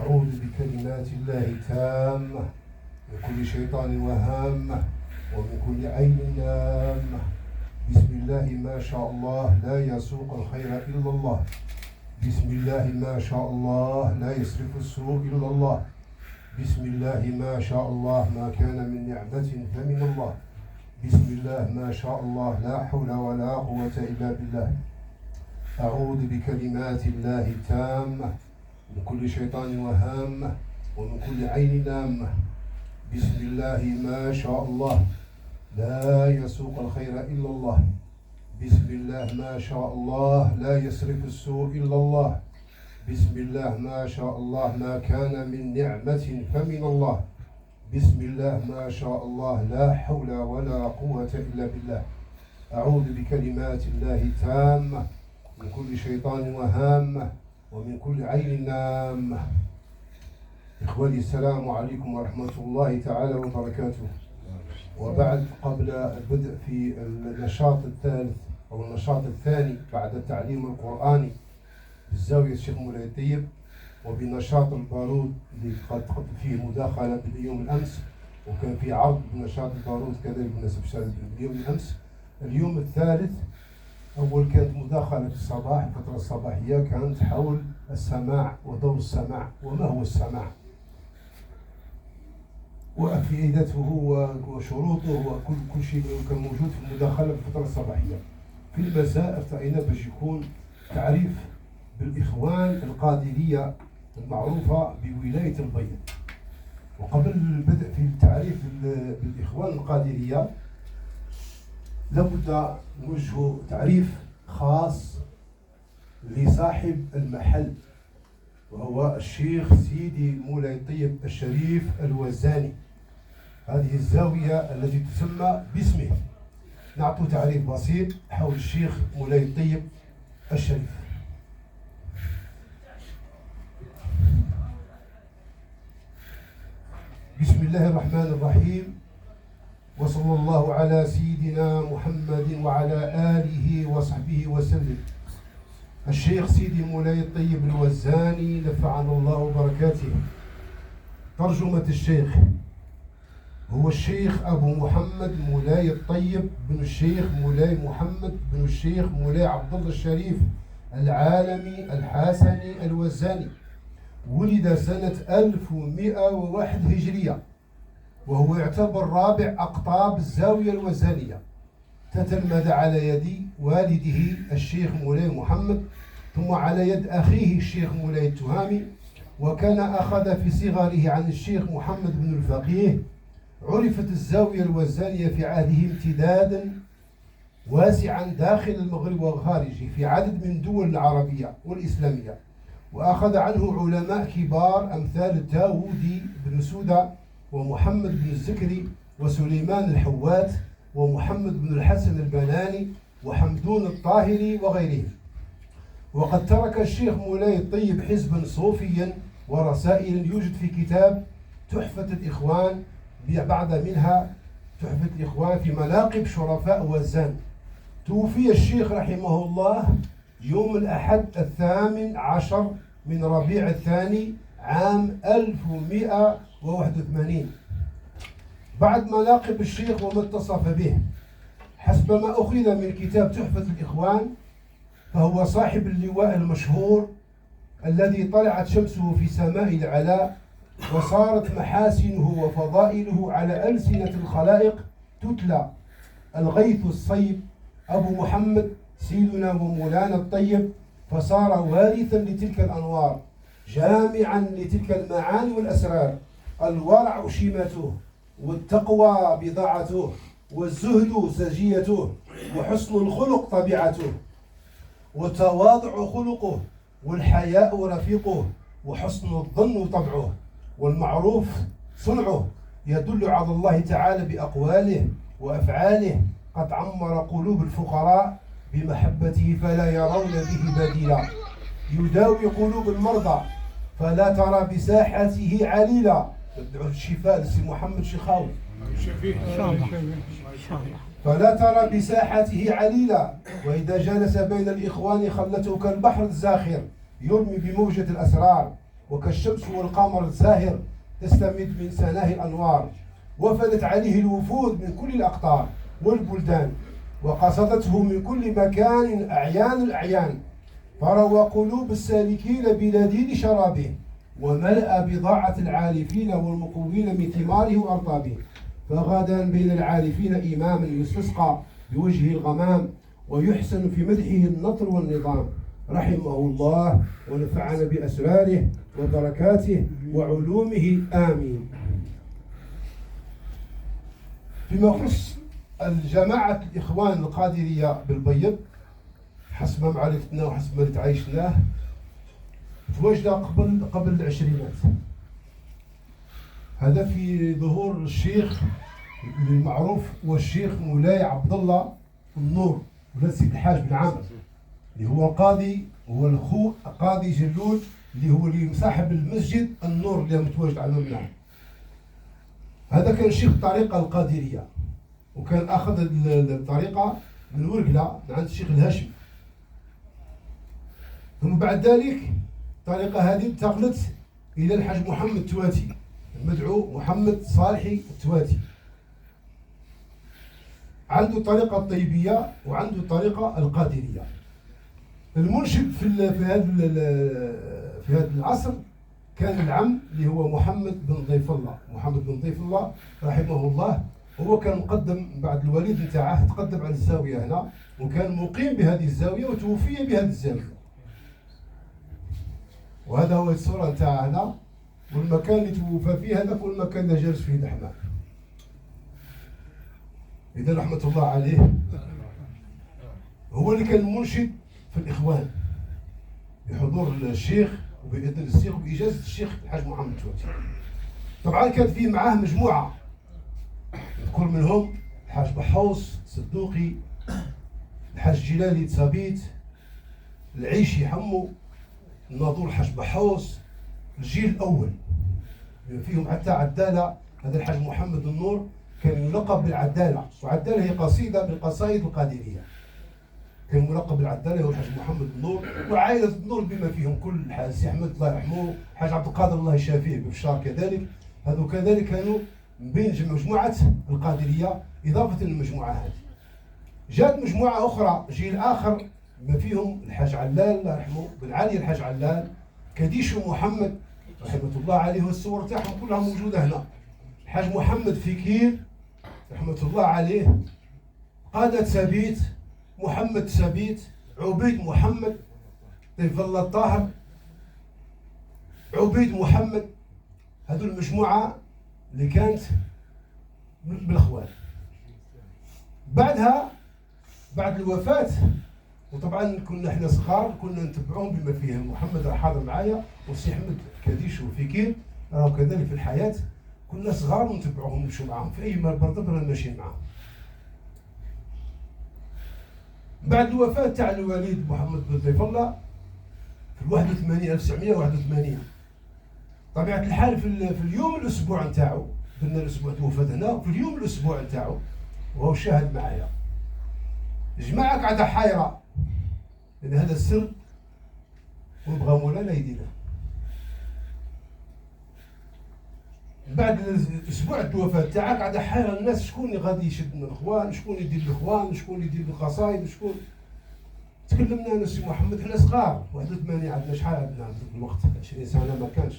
أعوذ بكلمات الله تامة من كل شيطان وهامة ومن كل عين لامة. بسم الله ما شاء الله لا يسوق الخير إلا الله. بسم الله ما شاء الله لا يصرف السوء إلا الله. بسم الله ما شاء الله ما كان من نعمة فمن الله. بسم الله ما شاء الله لا حول ولا قوة إلا بالله. أعوذ بكلمات الله تامة من كل شيطان وهامة ومن كل عين لامة. بسم الله ما شاء الله لا يسوق الخير إلا الله. بسم الله ما شاء الله لا يصرف السوء إلا الله. بسم الله ما شاء الله ما كان من نعمة فمن الله. بسم الله ما شاء الله لا حول ولا قوة إلا بالله. أعوذ بكلمات الله تامة من كل شيطان وهامة ومن كل عين لامة. إخواني السلام عليكم ورحمة الله تعالى وبركاته. وبعد قبل البدء في النشاط الثالث أو النشاط الثاني بعد التعليم القرآني بالزاوية الشيخ مولاي الطيب وبنشاط البارود اللي قد فيه مداخلة باليوم الأمس وكان في عرض بنشاط البارود كذلك بالنسبة باليوم الأمس. اليوم الثالث أول كانت مداخلة في الصباح الفترة الصباحية كانت حول السماع ودور السماع وما هو السماع وفائدته وشروطه وكل شيء كان موجود في المداخلة في الفترة الصباحية. في المساء ارتئينا باش يكون تعريف بالإخوان القادرية المعروفة بولاية البيض. وقبل البدء في التعريف بالإخوان القادرية لابد نوجه تعريف خاص لصاحب المحل وهو الشيخ سيدي مولاي الطيب الشريف الوزاني. هذه الزاوية التي تسمى باسمه. نعطي تعريف بسيط حول الشيخ مولاي الطيب الشريف. بسم الله الرحمن الرحيم، وصلى الله على سيدنا محمد وعلى آله وصحبه وسلم. الشيخ سيدي مولاي الطيب الوزاني نفعنا الله بركاته. ترجمة الشيخ: هو الشيخ أبو محمد مولاي الطيب بن الشيخ مولاي محمد بن الشيخ مولاي عبد الله الشريف العالمي الحسني الوزاني. ولد سنة 1101 هجرية وهو يعتبر رابع أقطاب الزاوية الوزانية. تتلمذ على يد والده الشيخ مولاي محمد ثم على يد أخيه الشيخ مولاي التهامي، وكان أخذ في صغره عن الشيخ محمد بن الفقيه. عرفت الزاوية الوزانية في عهده امتدادا واسعا داخل المغرب وخارجه في عدد من الدول العربية والإسلامية، وأخذ عنه علماء كبار أمثال الداودي بن سودة ومحمد بن الزكري وسليمان الحوات ومحمد بن الحسن البناني وحمدون الطاهري وغيرهم. وقد ترك الشيخ مولاي الطيب حزبا صوفيا ورسائل يوجد في كتاب تحفة الإخوان بعد منها تحفة الإخوان في مناقب شرفاء وزان. توفي الشيخ رحمه الله يوم الأحد 18 من ربيع الثاني عام 1181. بعد مناقب الشيخ وما اتصف به حسب ما أخذ من كتاب تحفة الإخوان، فهو صاحب اللواء المشهور الذي طلعت شمسه في سماء العلاء وصارت محاسنه وفضائله على ألسنة الخلائق تتلى. الغيث الصيب أبو محمد سيدنا ومولانا الطيب، فصار وارثا لتلك الأنوار جامعا لتلك المعاني والأسرار. الورع شيمته والتقوى بضاعته والزهد سجيته وحسن الخلق طبيعته والتواضع خلقه والحياء رفيقه وحسن الظن طبعه والمعروف صنعه. يدل على الله تعالى بأقواله وأفعاله. قد عمر قلوب الفقراء بمحبته فلا يرون به بديلا. يداوي قلوب المرضى فلا ترى بساحته عليلا. ندعو الشفاء لسي محمد شيخاوي فلا ترى بساحته عليلا. وإذا جلس بين الإخوان خلته كالبحر الزاخر يرمي بموجة الأسرار. وكالشمس والقمر الزاهر تستمد من سناه الأنوار. وفدت عليه الوفود من كل الأقطار والبلدان، وقصدته من كل مكان أعيان الأعيان، فروى قلوب السالكين بلذيذ شرابه، وملأ بضاعة العارفين والمقوين من ثماره وأرطابه. فغدا بين العارفين إماما يستسقى بوجهه الغمام، ويحسن في مدحه النطر والنظام. رحمه الله ونفعنا بأسراره وبركاته وعلومه آمين. فيما يخص الجماعة الإخوان القادرية بالبيض، حسب ما معرفتنا وحسب ما تعايشناه، تواجد قبل العشرينات. هذا في ظهور الشيخ المعروف والشيخ مولاي عبد الله النور ولاد سيد الحاج بن عامر، اللي هو القاضي، هو الخو قاضي جلول، اللي هو اللي مصاحب المسجد النور اللي متواجد على الممنع. هذا كان شيخ الطريقة القادرية، وكان أخذ الطريقة من ورقلة من عند الشيخ الهاشمي. ثم بعد ذلك الطريقة هذه انتقلت إلى الحاج محمد التواتي، المدعو محمد صالحي التواتي. عنده الطريقة الطيبية وعنده الطريقة القادرية. المنشد في هذا العصر كان العم اللي هو محمد بن ضيف الله. محمد بن ضيف الله رحمه الله هو كان مقدم بعد الوليد نتاعه، تقدم على الزاوية هنا، وكان مقيم بهذه الزاوية وتوفي بهذه الزاوية. وهذا هو الصورة نتاع هنا، والمكان اللي توفى فيه هذاك هو المكان اللي جالس فيه الحمام. إذا رحمة الله عليه هو اللي كان المنشد في الإخوان بحضور الشيخ وبإذن الشيخ وبإجازة الشيخ الحاج محمد التواتي. طبعا كانت فيه معاه مجموعة، نذكر منهم الحاج بحوص صدوقي، الحاج جلالي تسابيت، العيشي حمو، الناظور الحاج بحوص، الجيل الأول فيهم حتى عدالة. هذا الحاج محمد النور كان يلقب بالعدالة، وعدالة هي قصيدة من قصائد القادرية. كان ملقب بالعدالة هو الحاج محمد النور، وعائلة النور بما فيهم كل الحاج سي أحمد الله يرحمه، الحاج عبد القادر الله يشافيه ببشار كذلك. هذو كذلك كانوا من بين مجموعة القادرية إضافة للمجموعة هذه. جاءت مجموعة أخرى جيل آخر بما فيهم الحاج علال الله يرحمه بن علي الحاج علال، كديشو محمد رحمة الله عليه، والصور تاعهم كلها موجودة هنا. الحاج محمد فكير رحمة الله عليه، قادة سبيت، محمد سبيت، عبيد محمد، ضيف الله الطاهر، عبيد محمد. هذو المجموعة اللي كانت بالأخوان. بعدها بعد الوفاة، وطبعا كنا احنا صغار كنا نتبعوهم بما فيهم محمد راه حاضر معايا، والسي احمد كديش وفكير راهو كذلك في الحياة. كنا صغار ونتبعوهم نمشوا معاهم في اي مربط رانا ماشيين معاهم. بعد الوفاة تاع الوليد محمد بن ضيف الله في 1981 طبيعة الحال في اليوم الأسبوع نتاعو، قلنا الأسبوع توفى هنا، في اليوم الأسبوع نتاعو وهو شاهد معايا جماعة قاعدة حايرة، لأن هذا السر ونبغى مولانا يدينا. بعد الأسبوع الوفاة تاعك قاعدة حايرة الناس، شكون اللي غادي يشد من الإخوان، شكون يدير الإخوان، شكون اللي يدير القصايد، شكون. تكلمنا أنا سي محمد حنا صغار 81 عندنا شحال عندنا في الوقت 20 سنة ما كانش،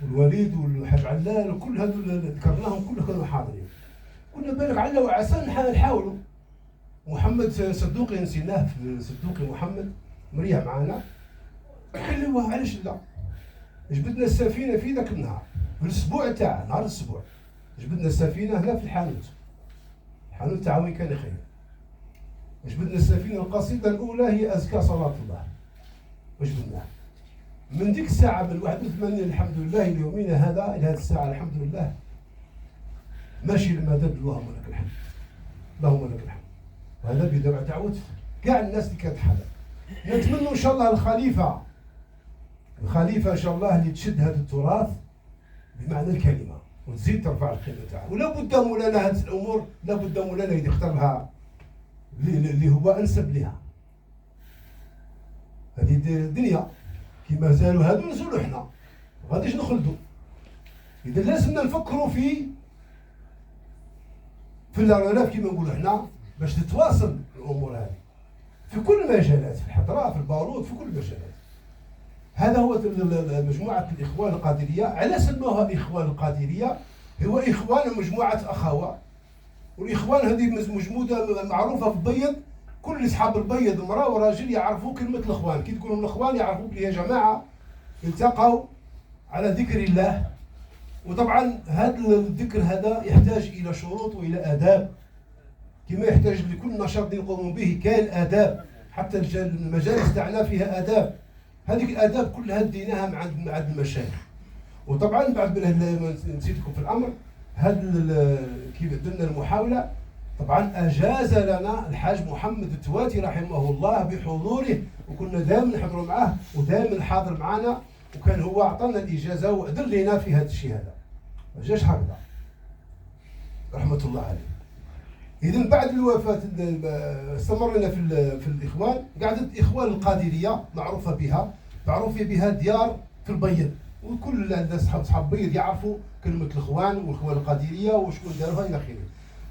والوليد والحاج علال وكل هذو اللي ذكرناهم كلهم كانوا حاضرين. كنا بالك على وعسى نحاولوا. محمد صدوقي نسيناه، في صدوقي محمد مريح معنا، قال له علاش لا، جبدنا السفينه في ذاك النهار في الاسبوع تاع نهار الاسبوع، جبدنا السفينه هنا في الحانوت تاع وين كان يخير. جبدنا السفينه، القصيده الاولى هي ازكى صلاه الله، وجبدناها من ديك الساعه من 81 الحمد لله ليومنا هذا الى هذه الساعه الحمد لله ماشي المدد. اللهم لك الحمد، اللهم لك الحمد. وهذا بدمع دعوة كاع الناس اللي كانت حاضرة. نتمنى ان شاء الله الخليفه ان شاء الله اللي تشد هذا التراث بمعنى الكلمه وتزيد ترفع القيمه تاعه. ولا بد مولانا هذه الامور لا بد مولانا يختار لها اللي هو انسب لها. هذه الدنيا كي مازالوا هادو نزولوا حنا غاديش نخلدوا. اذا لازمنا نفكروا في الرلاف كيما نقولوا حنا باش تتواصل الامور هذه في كل المجالات، في الحضاره، في البارود، في كل المجالات. هذا هو مجموعه الاخوان القادريه. على سموها الاخوان القادريه، هو اخوان مجموعه اخوات، والاخوان هذه مجموعه معروفه في البيض. كل اصحاب البيض امراه وراجل يعرفوا كلمه الاخوان. كي تقولوا الاخوان يعرفوا بلي يا جماعه التقوا على ذكر الله. وطبعا هذا الذكر هذا يحتاج الى شروط والى اداب، كما يحتاج لكل نشاط يقوم به كان اداب. حتى المجالس تاعنا فيها اداب، هذيك الاداب كلها ديناها مع المشايخ. وطبعا بعد ما نسيتكم في الامر، هذا كيف درنا المحاوله، طبعا اجاز لنا الحاج محمد التواتي رحمه الله بحضوره، وكنا دائما نحضروا معاه ودائما حاضر معنا، وكان هو اعطانا الاجازه واذن لنا في هذا الشيء هذا. ما جاش هكذا رحمه الله عليه. اذا بعد الوفاه استمرنا في الاخوان. قعدت الاخوان القادريه معروفه بها ديار في البيض، وكل الناس اصحاب بيض يعرفوا كلمه الاخوان والاخوان القادريه وشكون داروها الى اخره.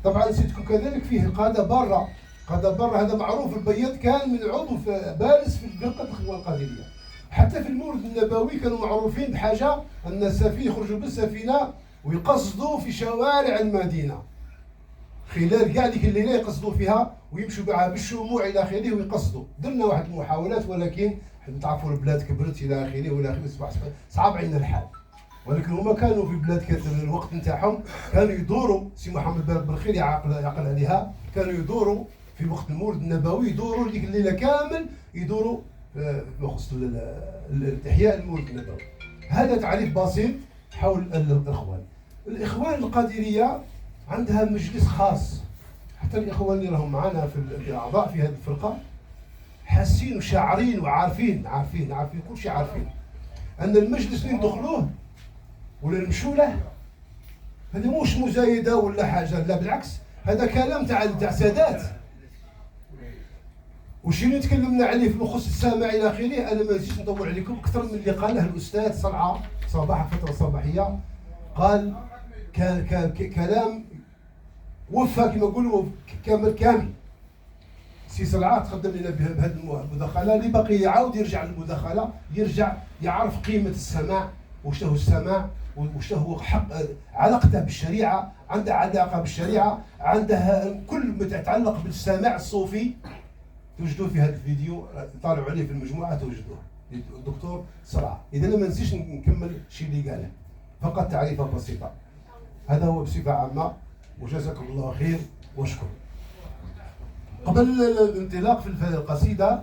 طبعا نسيتكم كذلك فيه قاده بره. قاده بره هذا معروف. البيض كان من عضو بارز في فرقه الاخوان القادريه. حتى في المولد النبوي كانوا معروفين بحاجه ان السفينه يخرجوا بالسفينه ويقصدوا في شوارع المدينه خلال كاع ديك الليله، يقصدوا فيها ويمشوا بها بالشموع الى اخره ويقصدوا. درنا واحد المحاولات، ولكن تعرفوا البلاد كبرت الى اخره والى اخره، اصبح صعب علينا الحال. ولكن هما كانوا في بلاد كانت الوقت نتاعهم كانوا يدوروا. سي محمد بالخير يعقل عليها، كانوا يدوروا في وقت المولد النبوي، يدوروا ديك الليله كامل، يدوروا بخصوص احياء المولد النبوي. هذا تعريف بسيط حول الاخوان. الاخوان القادريه عندها مجلس خاص. حتى الاخوان اللي راهم معنا في اعضاء في هذه الفرقه حاسين وشاعرين وعارفين كل شيء، عارفين ان المجلس اللي ندخلوه ولا نمشوا له هذه مش مزايده ولا حاجه، لا بالعكس، هذا كلام تاع سادات. وشي اللي تكلمنا عليه في مخص السامع الى اخره، انا ما نزيدش نطول عليكم اكثر من اللي قاله الاستاذ صلعه صباح الفتره الصباحيه. قال كلام وفى كما نقولوا كامل. سي صلعه تقدم لنا بهذه المداخله. اللي باقي يعاود يرجع للمداخله، يرجع يعرف قيمه السماع، واش هو السماع، واش هو حق علاقته بالشريعه، عنده علاقه بالشريعه، عندها كل ما يتعلق بالسماع الصوفي. توجدوه في هذا الفيديو، طالعوا عليه في المجموعه توجدوه الدكتور صلعه. اذا ما نسيش نكمل الشيء اللي قاله، فقط تعريفه بسيطه. هذا هو بصفه عامه، وجزاكم الله خير واشكر. قبل الانطلاق في القصيده